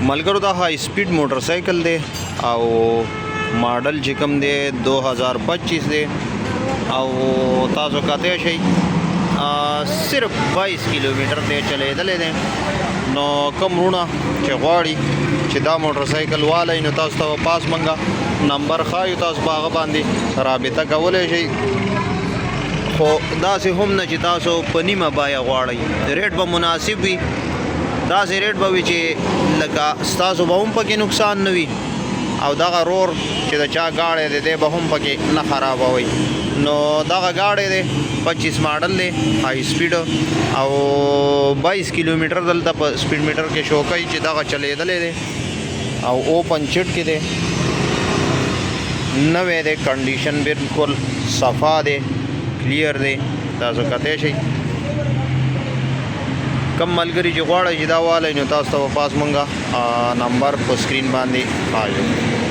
मलगरू दा high speed motorcycle दे और मॉडल چې کوم دی 2025 دی او تاسو کته شي صرف 22 کیلومتر دی چلیدل دی نو کوم رونه چې غواړي چې دا موټرسایکل والی نو تاسو ته پاس منګه نمبر خایو تاسو په هغه باندې رابطه کولی شئ خو داسې هم نه چې تاسو په نیمه بیه غواړئ ریټ به مناسب وي داسې ریټ به وي چې لکه ستاسو به هم پکې نقصان نه وي او دغه رور چې د چا گاڑی دی دی به هم پکې نه خرابوي نو دغه گاڑی دی 25 ماډل دی هائی سپیډ او 22 کیلومتر دلته په سپیډ میټر کې شو کوي چې دغه چلیدلی دی او اوپن چټ کې دی نوی دی کنډیشن بالکل صفا دی کلیر دی تاسو کتی شئ کم ملګري چې غواړئ چې دا والی نو تاسو ته به پاس مونږه نمبر په سکرین باندې راځي